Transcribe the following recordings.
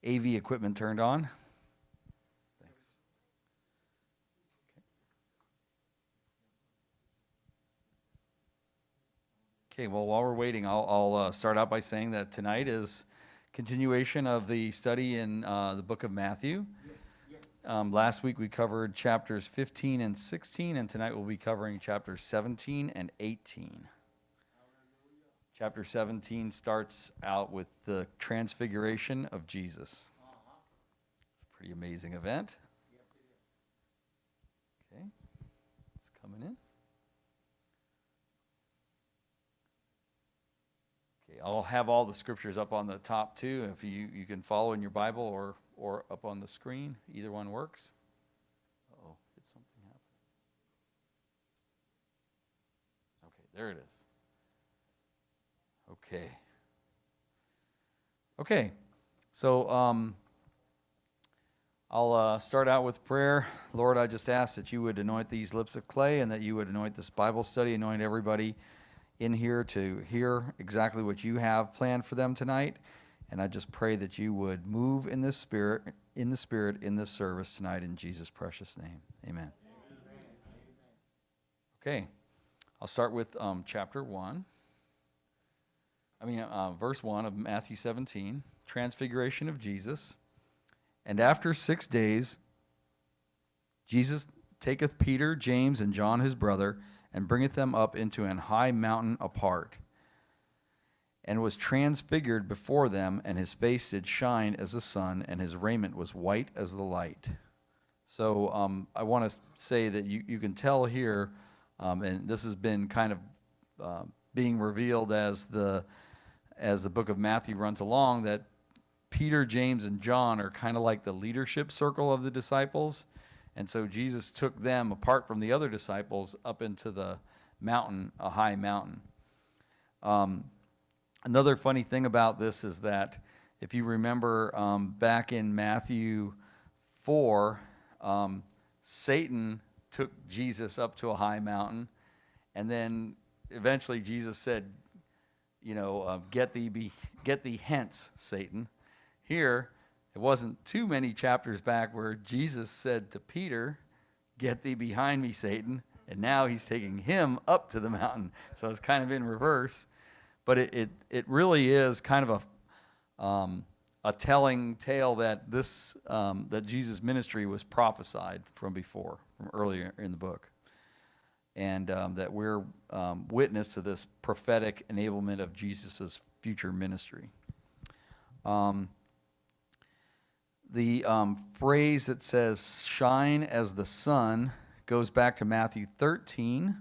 AV equipment turned on. Thanks. Okay, well, while we're waiting, I'll start out by saying that tonight is continuation of the study in the book of Matthew. Last week we covered chapters 15 and 16, and tonight we'll be covering chapters 17 and 18. Chapter 17 starts out with the transfiguration of Jesus. Pretty amazing event. Okay, it's coming in. Okay, I'll have all the scriptures up on the top too, if you can follow in your Bible or up on the screen. Either one works. Uh-oh, did something happen? Okay, there it is. Okay, so I'll start out with prayer. Lord, I just ask that you would anoint these lips of clay and that you would anoint this Bible study, anoint everybody in here to hear exactly what you have planned for them tonight. And I just pray that you would move in the Spirit in this service tonight in Jesus' precious name. Amen. Okay, I'll start with chapter 1. Verse 1 of Matthew 17, Transfiguration of Jesus. And after 6 days, Jesus taketh Peter, James, and John his brother, and bringeth them up into an high mountain apart, and was transfigured before them, and his face did shine as the sun, and his raiment was white as the light. So I want to say that you can tell here, and this has been kind of being revealed as the book of Matthew runs along, that Peter, James, and John are kind of like the leadership circle of the disciples. And so Jesus took them apart from the other disciples up into the mountain, a high mountain. Another funny thing about this is that if you remember back in Matthew 4, Satan took Jesus up to a high mountain, and then eventually Jesus said, get thee hence, Satan. Here, it wasn't too many chapters back where Jesus said to Peter, get thee behind me, Satan. And now he's taking him up to the mountain. So it's kind of in reverse. But it really is kind of a telling tale that that Jesus' ministry was prophesied from earlier in the book. And that we're witness to this prophetic enablement of Jesus' future ministry. The phrase that says shine as the sun goes back to Matthew 13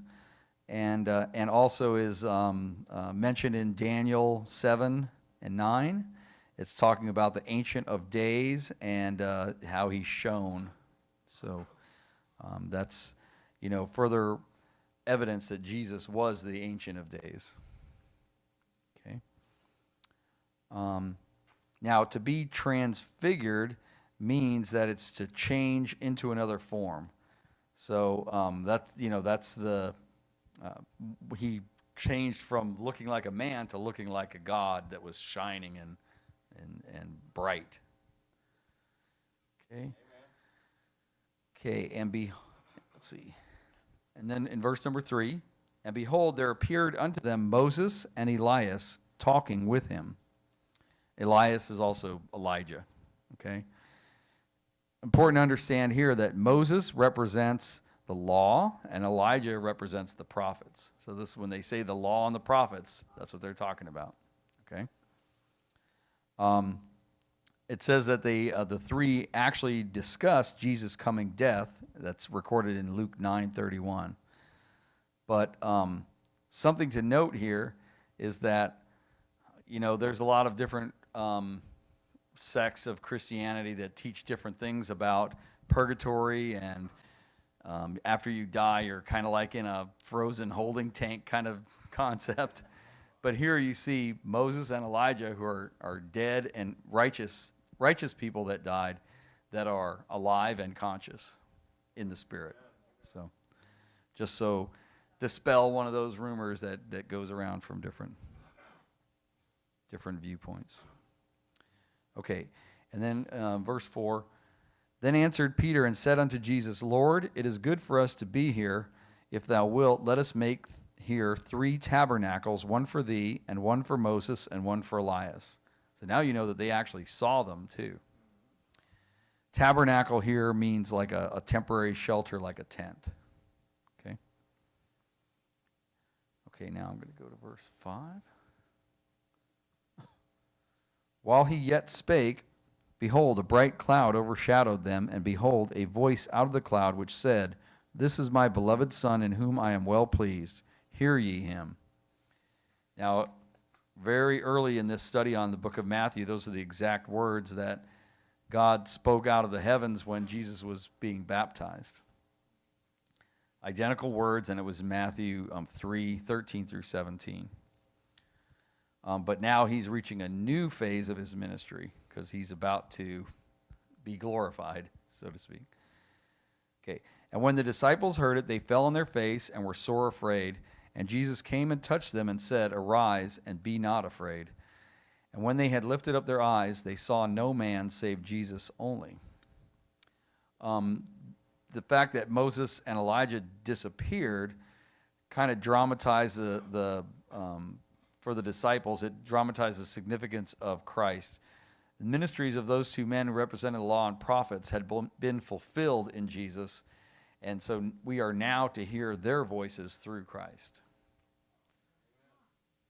and also is mentioned in Daniel 7 and 9. It's talking about the Ancient of Days and how he shone. So that's, further evidence that Jesus was the Ancient of Days. Okay. Now, to be transfigured means that it's to change into another form. So that's the he changed from looking like a man to looking like a God that was shining and bright. Okay. Okay, let's see. And then in verse number 3, and behold, there appeared unto them Moses and Elias talking with him. Elias is also Elijah, okay? Important to understand here that Moses represents the law and Elijah represents the prophets. So this, when they say the law and the prophets, that's what they're talking about, okay? It says that the three actually discussed Jesus' coming death. That's recorded in Luke 9:31. But something to note here is that, there's a lot of different sects of Christianity that teach different things about purgatory, and after you die, you're kind of like in a frozen holding tank kind of concept. But here you see Moses and Elijah, who are dead and righteous people that died, that are alive and conscious in the Spirit. So just so dispel one of those rumors that goes around from different viewpoints. Okay, And then verse 4, then answered Peter and said unto Jesus, Lord, it is good for us to be here. If thou wilt, let us make here 3 tabernacles, one for thee, and one for Moses, and one for Elias. So now you know that they actually saw them too. Tabernacle here means like a temporary shelter, like a tent. Okay. Okay, now I'm going to go to verse 5. While he yet spake, behold, a bright cloud overshadowed them, and behold, a voice out of the cloud which said, This is my beloved Son, in whom I am well pleased. Hear ye him. Now, very early in this study on the book of Matthew, those are the exact words that God spoke out of the heavens when Jesus was being baptized. Identical words, and it was Matthew 3:13 through 17. But now he's reaching a new phase of his ministry because he's about to be glorified, so to speak. Okay, and when the disciples heard it, they fell on their face and were sore afraid. And Jesus came and touched them and said, Arise and be not afraid. And when they had lifted up their eyes, they saw no man save Jesus only. The fact that Moses and Elijah disappeared kind of dramatized for the disciples, it dramatized the significance of Christ. The ministries of those 2 men who represented the law and prophets had been fulfilled in Jesus, and so we are now to hear their voices through Christ.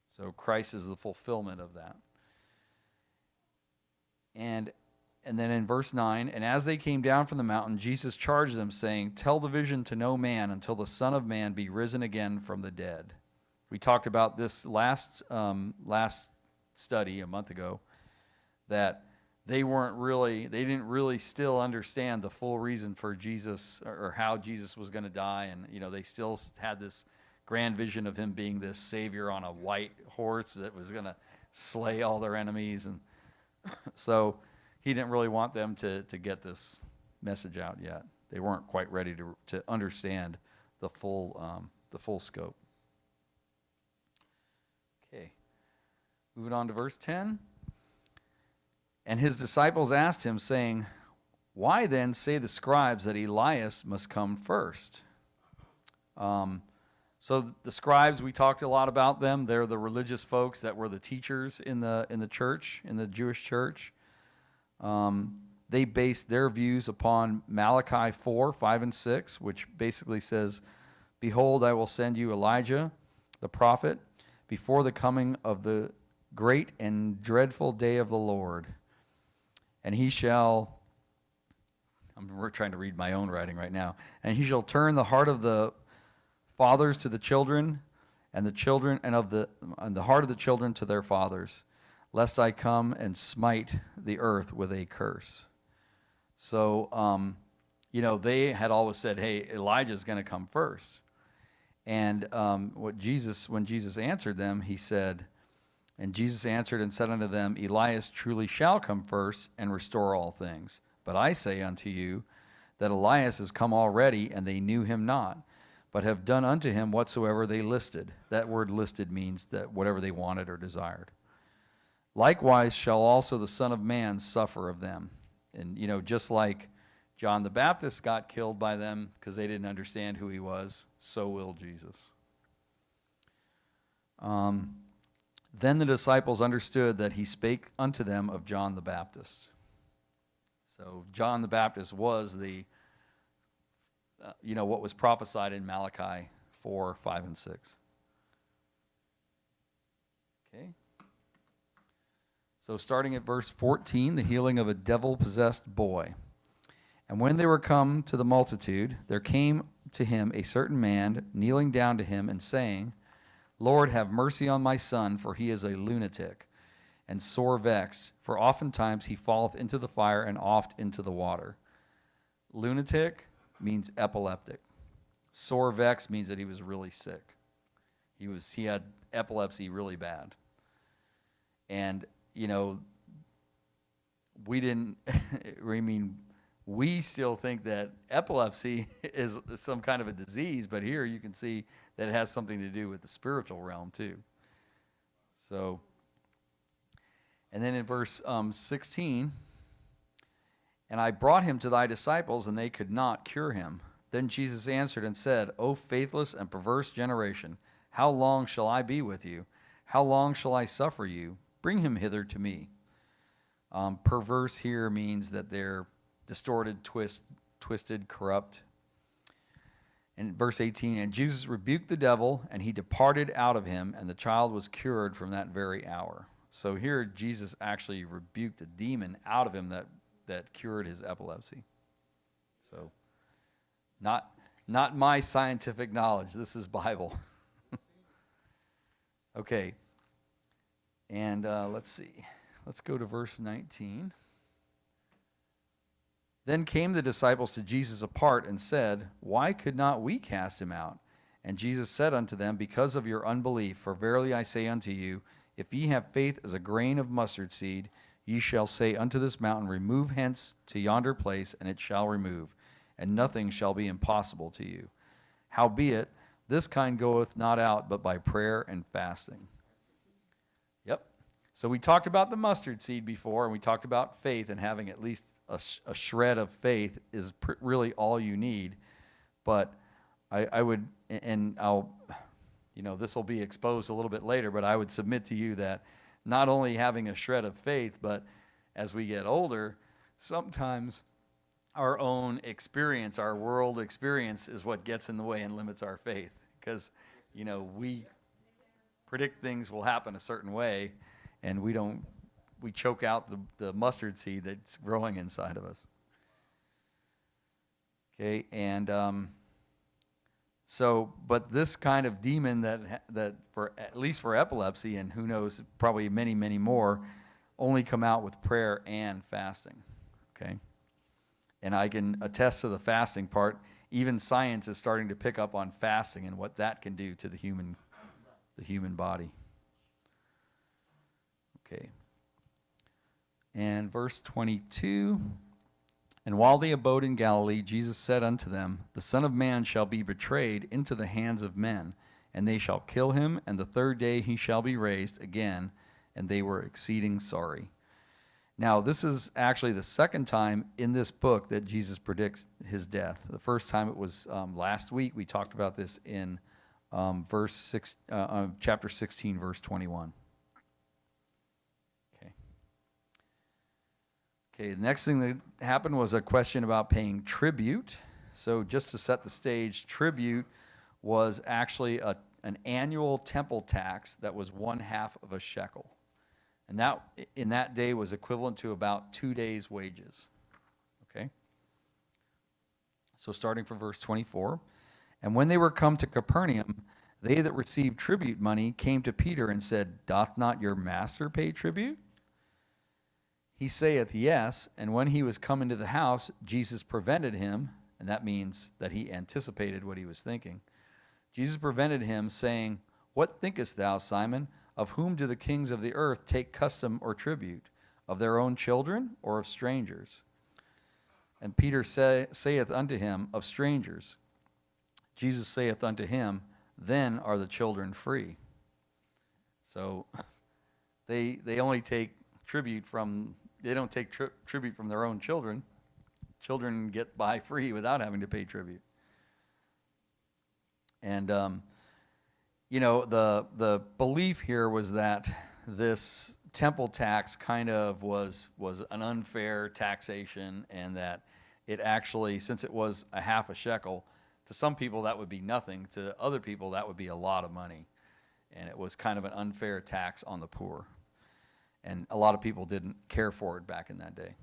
So Christ is the fulfillment of that. And then in verse 9, and as they came down from the mountain, Jesus charged them, saying, Tell the vision to no man until the Son of Man be risen again from the dead. We talked about this last study a month ago, that they didn't really still understand the full reason for Jesus or how Jesus was going to die. And, they still had this grand vision of him being this savior on a white horse that was going to slay all their enemies. And so he didn't really want them to get this message out yet. They weren't quite ready to understand the full scope. Okay, moving on to verse 10. And his disciples asked him, saying, Why then say the scribes that Elias must come first? So the scribes, we talked a lot about them. They're the religious folks that were the teachers in the church, in the Jewish church. They based their views upon Malachi 4:5 and 6, which basically says, Behold, I will send you Elijah, the prophet, before the coming of the great and dreadful day of the Lord. And he shall, I'm trying to read my own writing right now, and he shall turn the heart of the fathers to the children, and the heart of the children to their fathers, lest I come and smite the earth with a curse. So, they had always said, hey, Elijah's going to come first. And when Jesus answered them, he said, and Jesus answered and said unto them, Elias truly shall come first and restore all things. But I say unto you that Elias is come already, and they knew him not, but have done unto him whatsoever they listed. That word listed means that whatever they wanted or desired. Likewise shall also the Son of Man suffer of them. And, just like John the Baptist got killed by them because they didn't understand who he was, so will Jesus. Then the disciples understood that he spake unto them of John the Baptist. So John the Baptist was what was prophesied in Malachi 4:5 and 6. Okay. So starting at verse 14, the healing of a devil-possessed boy. And when they were come to the multitude, there came to him a certain man, kneeling down to him and saying, Lord, have mercy on my son, for he is a lunatic, and sore vexed, for oftentimes he falleth into the fire and oft into the water. Lunatic means epileptic. Sore vexed means that he was really sick. He had epilepsy really bad. And, we still think that epilepsy is some kind of a disease, but here you can see that it has something to do with the spiritual realm too. So, and then in verse 16, And I brought him to thy disciples, and they could not cure him. Then Jesus answered and said, O faithless and perverse generation, how long shall I be with you? How long shall I suffer you? Bring him hither to me. Perverse here means that they're distorted, twisted, corrupt. In verse 18, and Jesus rebuked the devil, and he departed out of him, and the child was cured from that very hour. So here Jesus actually rebuked a demon out of him that cured his epilepsy. So not my scientific knowledge. This is Bible. Okay. And let's see. Let's go to verse 19. Then came the disciples to Jesus apart and said, Why could not we cast him out? And Jesus said unto them, Because of your unbelief. For verily I say unto you, if ye have faith as a grain of mustard seed, ye shall say unto this mountain, Remove hence to yonder place, and it shall remove, and nothing shall be impossible to you. Howbeit, this kind goeth not out but by prayer and fasting. Yep. So we talked about the mustard seed before, and we talked about faith, and having at least a shred of faith is really all you need. But I would, and I'll, this will be exposed a little bit later, but I would submit to you that not only having a shred of faith, but as we get older, sometimes our own experience, our world experience, is what gets in the way and limits our faith. Because, we predict things will happen a certain way, and we choke out the mustard seed that's growing inside of us. Okay, and but this kind of demon that for at least for epilepsy, and who knows, probably many, many more, only come out with prayer and fasting. Okay, and I can attest to the fasting part. Even science is starting to pick up on fasting and what that can do to the human body. Okay. And verse 22, and while they abode in Galilee, Jesus said unto them, The Son of Man shall be betrayed into the hands of men, and they shall kill him, and the third day he shall be raised again. And they were exceeding sorry. Now, this is actually the second time in this book that Jesus predicts his death. The first time it was last week. We talked about this in chapter 16, verse 21. Okay, the next thing that happened was a question about paying tribute. So just to set the stage, tribute was actually an annual temple tax that was 1/2 of a shekel. And that, in that day, was equivalent to about 2 days' wages. Okay? So starting from verse 24. And when they were come to Capernaum, they that received tribute money came to Peter and said, Doth not your master pay tribute? He saith, Yes. And when he was come into the house, Jesus prevented him, and that means that he anticipated what he was thinking. Jesus prevented him, saying, What thinkest thou, Simon? Of whom do the kings of the earth take custom or tribute? Of their own children, or of strangers? And Peter saith unto him, Of strangers. Jesus saith unto him, Then are the children free. So they only take tribute from... They don't take tribute from their own children. Children get by free without having to pay tribute. And, the belief here was that this temple tax kind of was an unfair taxation, and that it actually, since it was 1/2 a shekel, to some people that would be nothing. To other people, that would be a lot of money. And it was kind of an unfair tax on the poor. And a lot of people didn't care for it back in that day.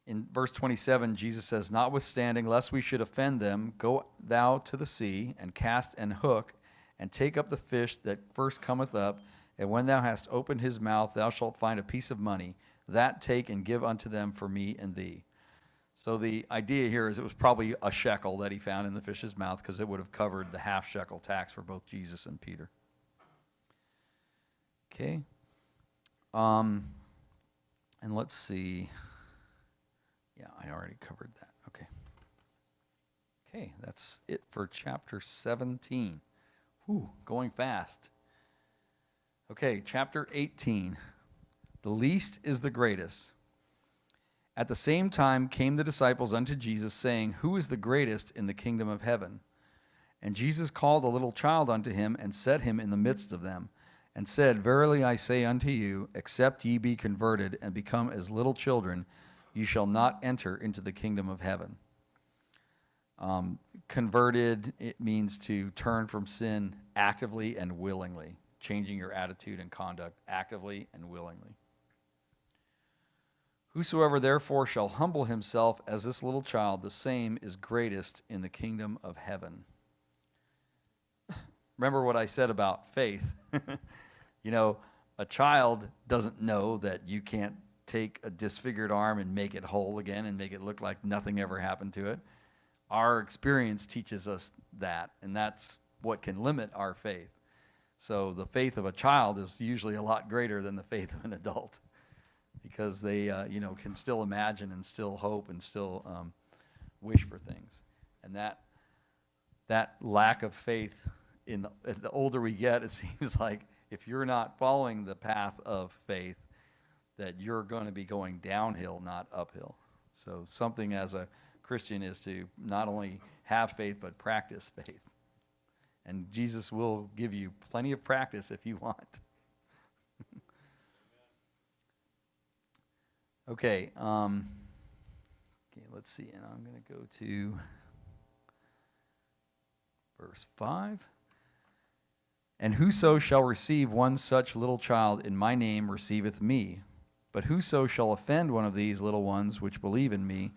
In verse 27, Jesus says, Notwithstanding, lest we should offend them, go thou to the sea, and cast an hook, and take up the fish that first cometh up, and when thou hast opened his mouth, thou shalt find a piece of money. That take and give unto them for me and thee. So the idea here is it was probably a shekel that he found in the fish's mouth, because it would have covered the 1/2 shekel tax for both Jesus and Peter. Okay. And let's see. Yeah, I already covered that. Okay. Okay, that's it for chapter 17. Whew, going fast. Okay, chapter 18. The least is the greatest. At the same time came the disciples unto Jesus, saying, Who is the greatest in the kingdom of heaven? And Jesus called a little child unto him, and set him in the midst of them, and said, Verily I say unto you, except ye be converted, and become as little children, ye shall not enter into the kingdom of heaven. Converted, it means to turn from sin actively and willingly, changing your attitude and conduct actively and willingly. Whosoever therefore shall humble himself as this little child, the same is greatest in the kingdom of heaven. Remember what I said about faith. You know, a child doesn't know that you can't take a disfigured arm and make it whole again and make it look like nothing ever happened to it. Our experience teaches us that, and that's what can limit our faith. So the faith of a child is usually a lot greater than the faith of an adult, because they, can still imagine and still hope and still wish for things. And that lack of faith, the older we get, it seems like if you're not following the path of faith, that you're going to be going downhill, not uphill. So something as a Christian is to not only have faith, but practice faith. And Jesus will give you plenty of practice if you want. Okay, let's see, and I'm going to go to verse 5. And whoso shall receive one such little child in my name receiveth me. But whoso shall offend one of these little ones which believe in me,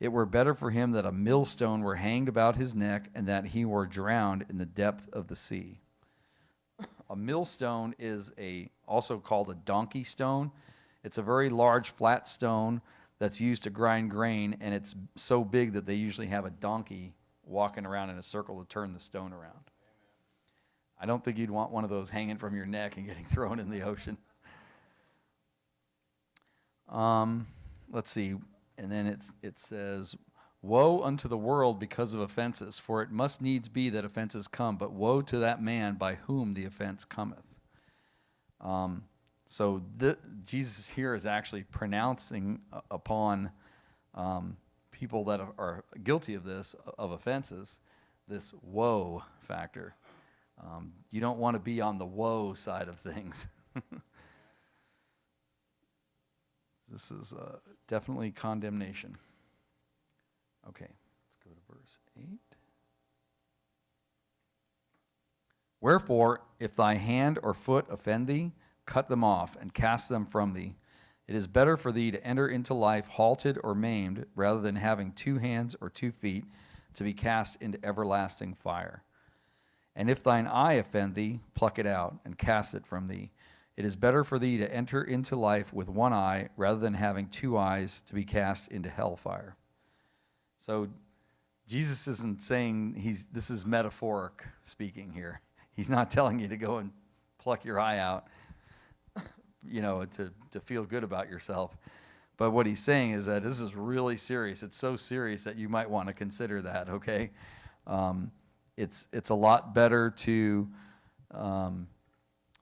it were better for him that a millstone were hanged about his neck, and that he were drowned in the depth of the sea. A millstone is also called a donkey stone. It's a very large flat stone that's used to grind grain, and it's so big that they usually have a donkey walking around in a circle to turn the stone around. I don't think you'd want one of those hanging from your neck and getting thrown in the ocean. Let's see. And then it says, Woe unto the world because of offenses, for it must needs be that offenses come, but woe to that man by whom the offense cometh. So Jesus here is actually pronouncing upon people that are guilty of offenses, this woe factor. You don't want to be on the woe side of things. This is definitely condemnation. Okay, let's go to verse 8. Wherefore, if thy hand or foot offend thee, cut them off and cast them from thee. It is better for thee to enter into life halted or maimed, rather than having 2 hands or 2 feet to be cast into everlasting fire. And if thine eye offend thee, pluck it out and cast it from thee. It is better for thee to enter into life with 1 eye, rather than having 2 eyes to be cast into hellfire. So Jesus isn't saying this is metaphoric speaking here. He's not telling you to go and pluck your eye out, to feel good about yourself. But what he's saying is that this is really serious. It's so serious that you might want to consider that, okay? It's a lot better to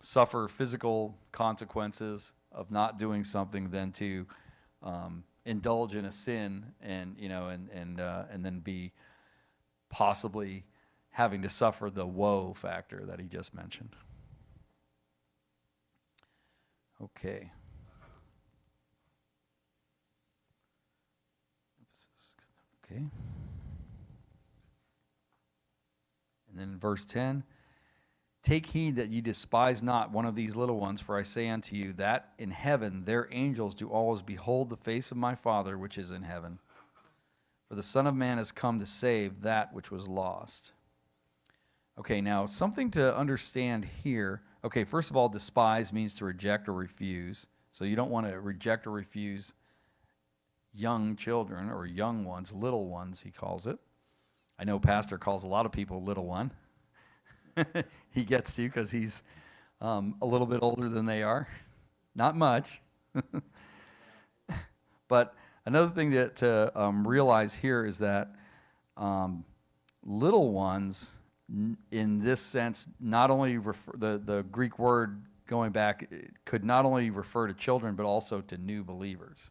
suffer physical consequences of not doing something than to indulge in a sin and then be possibly having to suffer the woe factor that he just mentioned. Okay. Okay. And then verse 10. Take heed that ye despise not one of these little ones, for I say unto you that in heaven their angels do always behold the face of my Father which is in heaven. For the Son of Man has come to save that which was lost. Okay, now something to understand here. Okay, first of all, despise means to reject or refuse. So you don't want to reject or refuse young children or young ones, little ones, he calls it. I know Pastor calls a lot of people little one. He gets to because he's a little bit older than they are. Not much. But another thing to realize here is that little ones, in this sense, not only the Greek word going back, it could not only refer to children, but also to new believers.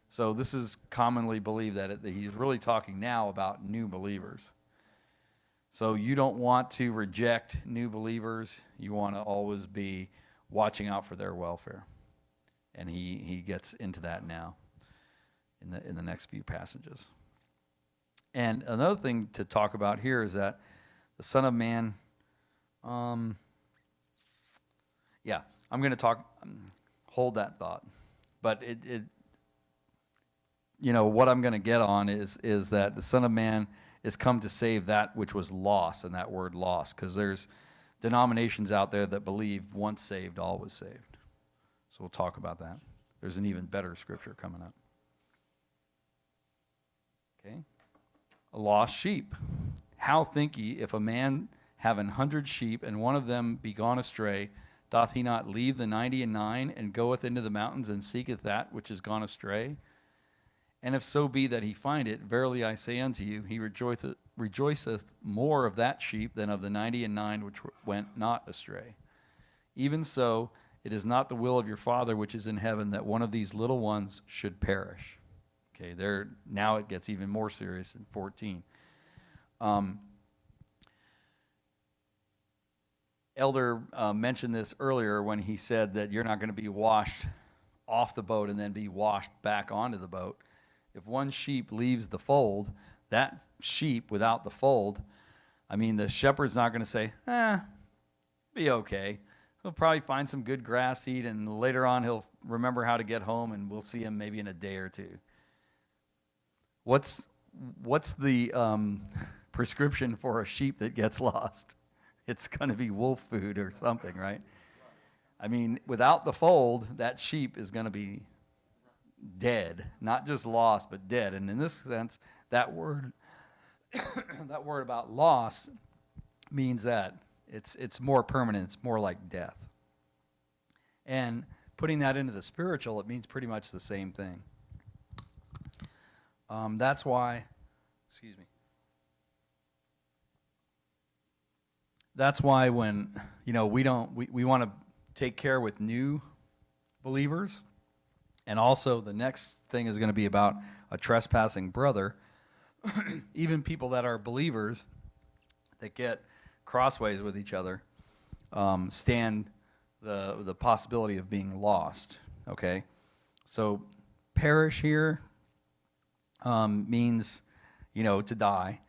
So this is commonly believed that he's really talking now about new believers. So you don't want to reject new believers. You want to always be watching out for their welfare. And he gets into that now in the next few passages. And another thing to talk about here is that the Son of Man, I'm going to hold that thought. But what I'm going to get on is that the Son of Man is come to save that which was lost, and that word lost, because there's denominations out there that believe once saved, always saved. So we'll talk about that. There's an even better scripture coming up. Okay. A lost sheep. How think ye, if a man have 100 sheep, and one of them be gone astray, doth he not leave the 99 and goeth into the mountains and seeketh that which is gone astray? And if so be that he find it, verily I say unto you, he rejoiceth more of that sheep than of the 99 which went not astray. Even so, it is not the will of your Father which is in heaven that one of these little ones should perish. Okay, now it gets even more serious in 14. Elder mentioned this earlier when he said that you're not going to be washed off the boat and then be washed back onto the boat. If one sheep leaves the fold, that sheep without the fold, the shepherd's not going to say, be okay. He'll probably find some good grass to eat, and later on he'll remember how to get home, and we'll see him maybe in a day or two. What's the prescription for a sheep that gets lost? It's going to be wolf food or something, right? Without the fold, that sheep is going to be dead, not just lost, but dead. And in this sense, that word about loss means that it's more permanent. It's more like death. And putting that into the spiritual, it means pretty much the same thing. That's why, That's why when, we want to take care with new believers. And also the next thing is going to be about a trespassing brother. Even people that are believers that get crossways with each other stand the possibility of being lost. Okay? So perish here means, to die.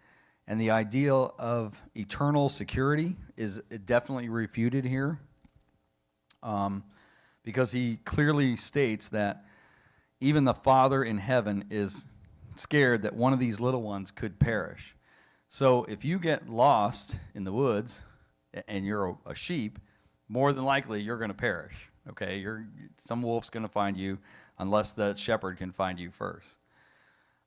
And the ideal of eternal security is definitely refuted here. Because he clearly states that even the Father in heaven is scared that one of these little ones could perish. So if you get lost in the woods and you're a sheep, more than likely you're going to perish. Okay, some wolf's going to find you unless the shepherd can find you first.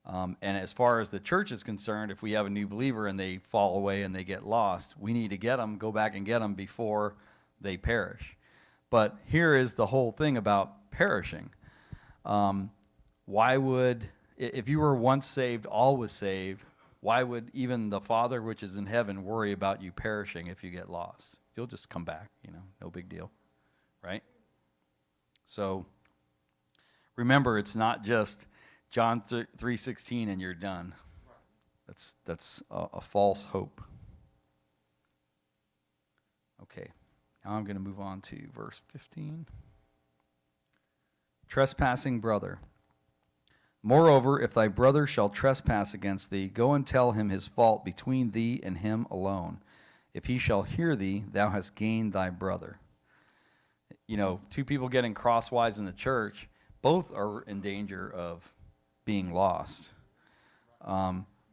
And as far as the church is concerned, if we have a new believer and they fall away and they get lost, we need to go back and get them before they perish. But here is the whole thing about perishing. Why would, if you were once saved, always saved, why would even the Father which is in heaven worry about you perishing if you get lost? You'll just come back, no big deal, right? So remember, it's not just John 3:16 and you're done. That's a false hope. Okay. Now I'm going to move on to verse 15. Trespassing brother. Moreover, if thy brother shall trespass against thee, go and tell him his fault between thee and him alone. If he shall hear thee, thou hast gained thy brother. Two people getting crosswise in the church, both are in danger of being lost.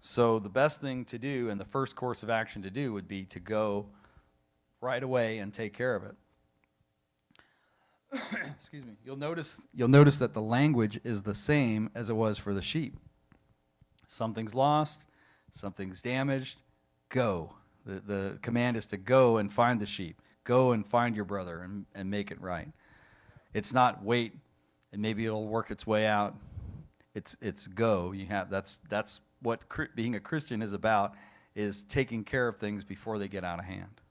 So the best thing to do and the first course of action to do would be to go right away and take care of it. Excuse me. You'll notice that the language is the same as it was for the sheep. Something's lost, something's damaged, go. The command is to go and find the sheep. Go and find your brother and make it right. It's not wait and maybe it'll work its way out. It's go. That's what being a Christian is about, is taking care of things before they get out of hand.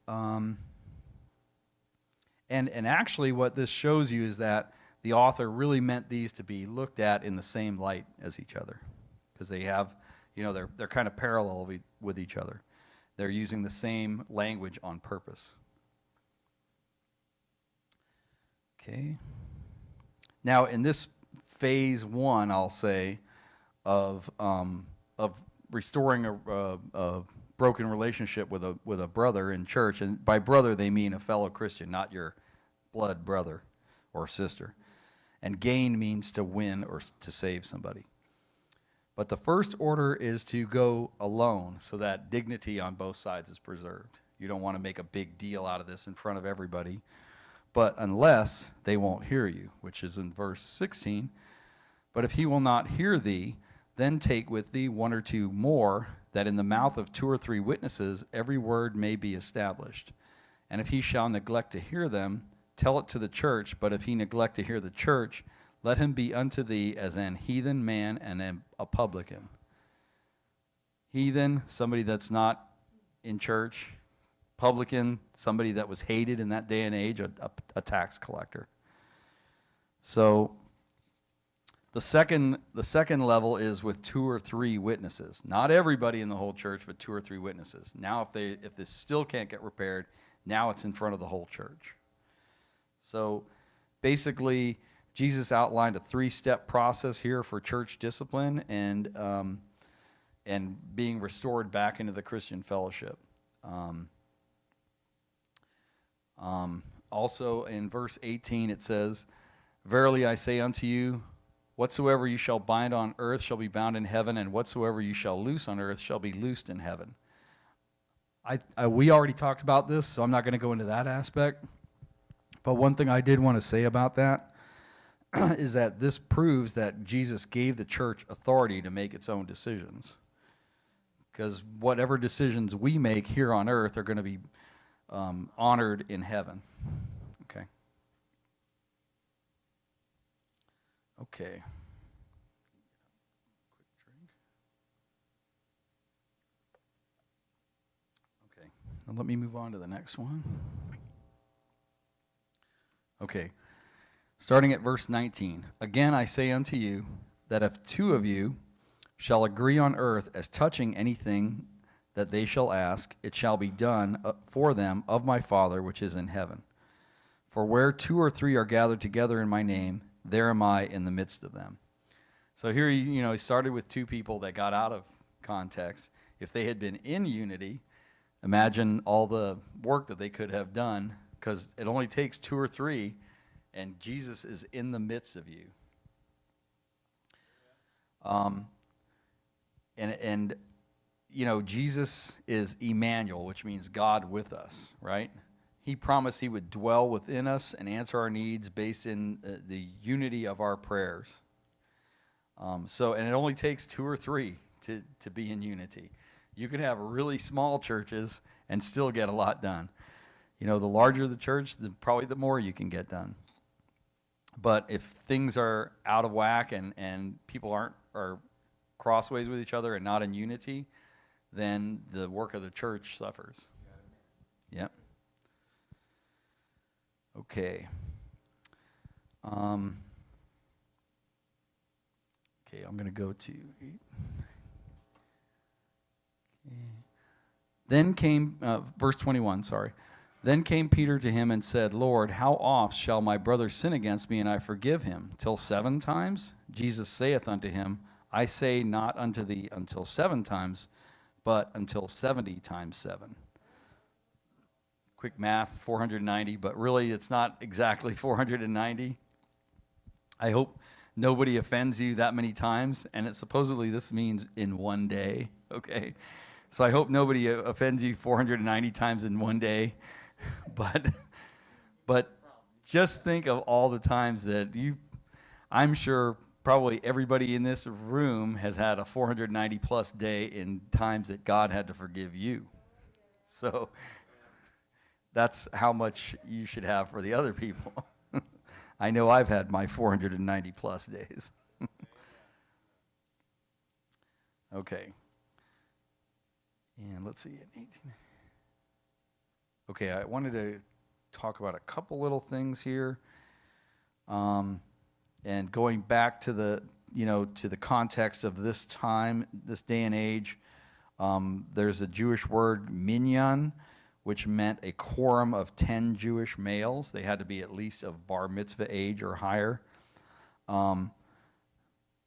and actually what this shows you is that the author really meant these to be looked at in the same light as each other, because they have, they're kind of parallel with each other. They're using the same language on purpose. Okay. Now, in this phase one, I'll say, of restoring a broken relationship with a brother in church, and by brother they mean a fellow Christian, not your blood brother or sister. And gain means to win or to save somebody. But the first order is to go alone so that dignity on both sides is preserved. You don't want to make a big deal out of this in front of everybody. But unless they won't hear you, which is in verse 16. But if he will not hear thee, then take with thee one or two more, that in the mouth of 2 or 3 witnesses every word may be established. And if he shall neglect to hear them, tell it to the church. But if he neglect to hear the church, let him be unto thee as an heathen man and a publican. Heathen, somebody that's not in church. Publican, somebody that was hated in that day and age, a tax collector. So the second level is with 2 or 3 witnesses. Not everybody in the whole church, but 2 or 3 witnesses. Now, if this still can't get repaired, now it's in front of the whole church. So basically, Jesus outlined a 3-step process here for church discipline and being restored back into the Christian fellowship. Also in verse 18 it says, Verily I say unto you, whatsoever you shall bind on earth shall be bound in heaven, and whatsoever you shall loose on earth shall be loosed in heaven. We already talked about this, so I'm not going to go into that aspect. But one thing I did want to say about that is that this proves that Jesus gave the church authority to make its own decisions. Because whatever decisions we make here on earth are going to be honored in heaven. Okay. Okay. Okay. Now let me move on to the next one. Okay. Starting at verse 19. Again I say unto you, that if 2 of you shall agree on earth as touching anything that they shall ask, it shall be done for them of my Father which is in heaven. For where 2 or 3 are gathered together in my name, there am I in the midst of them. So here, he started with 2 people that got out of context. If they had been in unity, imagine all the work that they could have done, because it only takes 2 or 3, and Jesus is in the midst of you. Jesus is Emmanuel, which means God with us, right? He promised he would dwell within us and answer our needs based in the unity of our prayers. And it only takes 2 or 3 to be in unity. You can have really small churches and still get a lot done. The larger the church, probably the more you can get done. But if things are out of whack and people are crossways with each other and not in unity, then the work of the church suffers. Yep. Okay. I'm going to go to 8. Okay. Then came, verse 21, sorry. Then came Peter to him and said, Lord, how oft shall my brother sin against me, and I forgive him? Till 7 times? Jesus saith unto him, I say not unto thee until 7 times, but until 70 times 7. Quick math, 490, but really it's not exactly 490. I hope nobody offends you that many times, and supposedly this means in one day, okay? So I hope nobody offends you 490 times in one day, but just think of all the times that I'm sure probably everybody in this room has had a 490 plus day in times that God had to forgive you. So that's how much you should have for the other people. I know I've had my 490 plus days. Okay. And let's see, 18. Okay, I wanted to talk about a couple little things here. And going back to the context of this time, this day and age, there's a Jewish word minyan, which meant a quorum of 10 Jewish males. They had to be at least of bar mitzvah age or higher.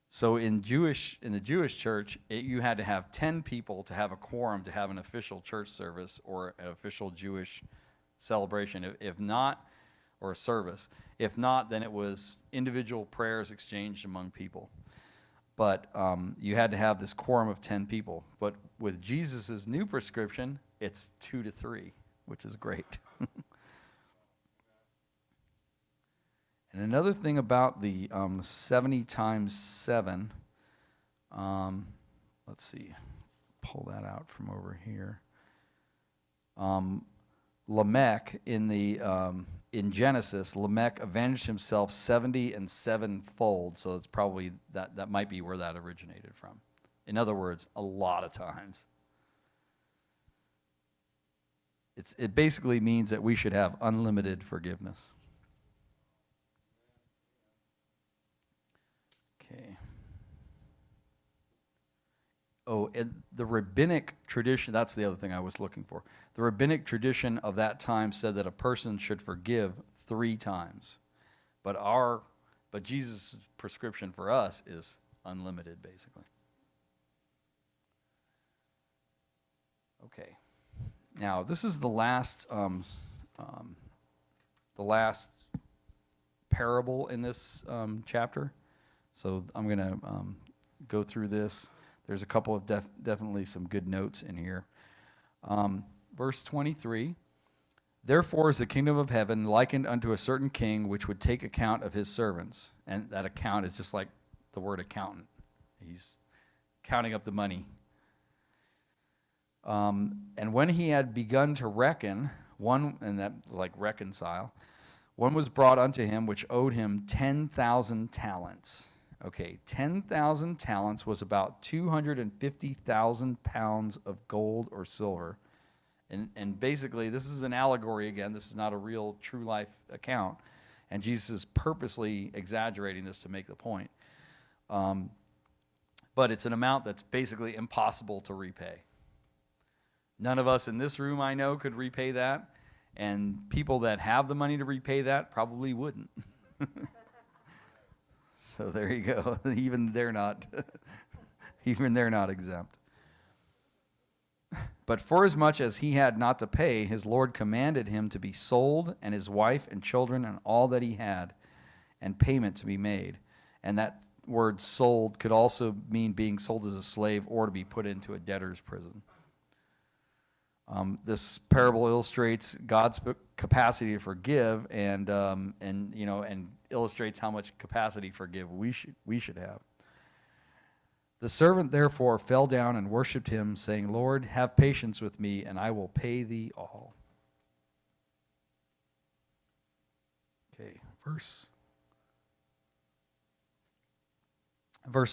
So in the Jewish church, you had to have 10 people to have a quorum to have an official church service or an official Jewish celebration. If not, or a service. If not, then it was individual prayers exchanged among people. But you had to have this quorum of 10 people. But with Jesus' new prescription, it's 2 to 3, which is great. And another thing about the 70 times 7, let's see, pull that out from over here. Lamech in Genesis, Lamech avenged himself 70 and 7-fold. So it's probably that might be where that originated from. In other words, a lot of times. It basically means that we should have unlimited forgiveness. Okay. Oh, and the rabbinic tradition, that's the other thing I was looking for. The rabbinic tradition of that time said that a person should forgive 3 times. But Jesus' prescription for us is unlimited, basically. Okay. Now, this is the last parable in this chapter. So I'm going to go through this. There's a couple of definitely some good notes in here. Verse 23, therefore is the kingdom of heaven likened unto a certain king which would take account of his servants. And that account is just like the word accountant. He's counting up the money. And when he had begun to reckon, and that like reconcile, one was brought unto him which owed him 10,000 talents. Okay, 10,000 talents was about 250,000 pounds of gold or silver. And basically, this is an allegory again. This is not a real true life account. And Jesus is purposely exaggerating this to make the point. But it's an amount that's basically impossible to repay. None of us in this room, I know, could repay that. And people that have the money to repay that probably wouldn't. So there you go. Even they're not exempt. But forasmuch as he had not to pay, his Lord commanded him to be sold, and his wife and children and all that he had, and payment to be made. And that word sold could also mean being sold as a slave or to be put into a debtor's prison. This parable illustrates God's capacity to forgive, and illustrates how much capacity to forgive we should have. The servant therefore fell down and worshipped him, saying, Lord, have patience with me, and I will pay thee all. Okay, verse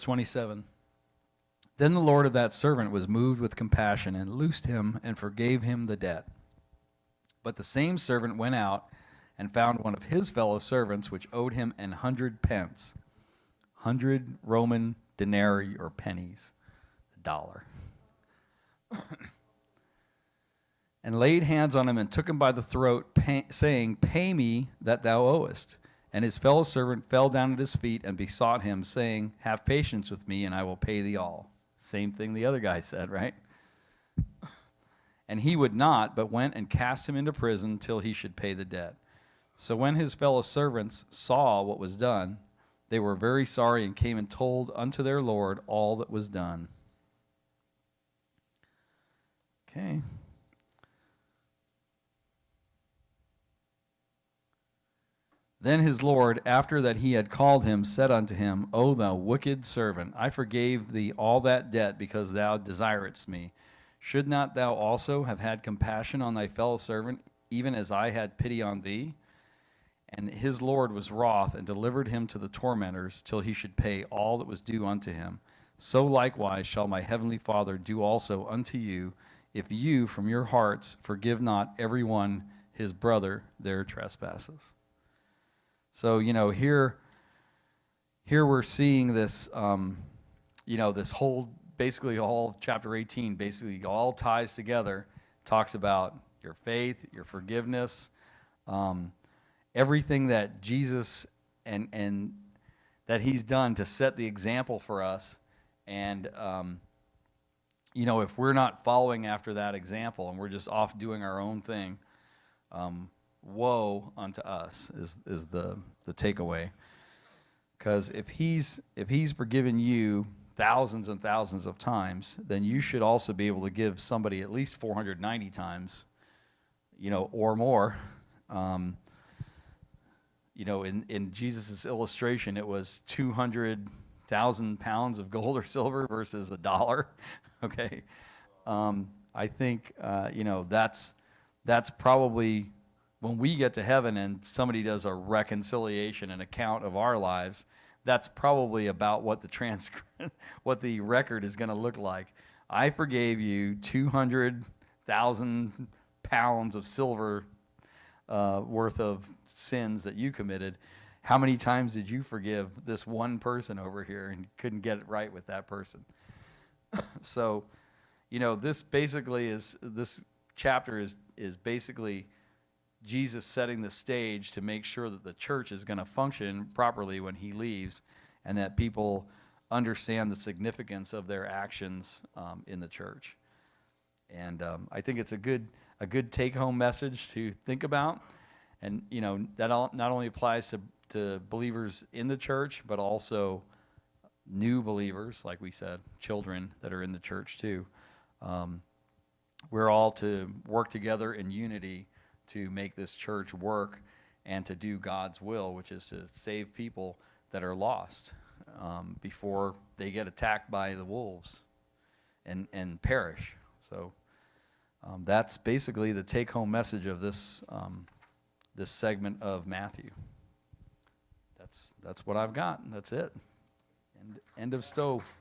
27. Then the Lord of that servant was moved with compassion and loosed him and forgave him the debt. But the same servant went out and found one of his fellow servants which owed him 100 pence, 100 Roman denarii or pennies, $1. And laid hands on him and took him by the throat, saying, Pay me that thou owest. And his fellow servant fell down at his feet and besought him, saying, Have patience with me, and I will pay thee all. Same thing the other guy said, right? And he would not, but went and cast him into prison till he should pay the debt. So when his fellow servants saw what was done, they were very sorry and came and told unto their Lord all that was done. Okay. Then his Lord, after that he had called him, said unto him, O thou wicked servant, I forgave thee all that debt because thou desiredst me. Should not thou also have had compassion on thy fellow servant, even as I had pity on thee? And his Lord was wroth and delivered him to the tormentors till he should pay all that was due unto him. So likewise shall my heavenly Father do also unto you, if you from your hearts forgive not everyone his brother their trespasses. So, here we're seeing this, this whole, basically all chapter 18, basically all ties together, talks about your faith, your forgiveness, everything that Jesus and that he's done to set the example for us. And, if we're not following after that example and we're just off doing our own thing, woe unto us is the takeaway. Because if he's forgiven you thousands and thousands of times, then you should also be able to give somebody at least 490 times, or more. In Jesus' illustration, it was 200,000 pounds of gold or silver versus $1. Okay. I think, that's probably when we get to heaven and somebody does a reconciliation, an account of our lives, that's probably about what what the record is going to look like. I forgave you 200,000 pounds of silver worth of sins that you committed. How many times did you forgive this one person over here and couldn't get it right with that person? So, this chapter is basically Jesus setting the stage to make sure that the church is going to function properly when he leaves, and that people understand the significance of their actions in the church. And I think it's a good take-home message to think about. And that not only applies to believers in the church, but also new believers, like we said, children that are in the church too. We're all to work together in unity to make this church work and to do God's will, which is to save people that are lost before they get attacked by the wolves and perish. So that's basically the take-home message of this this segment of Matthew. That's what I've got. That's it. End of stove.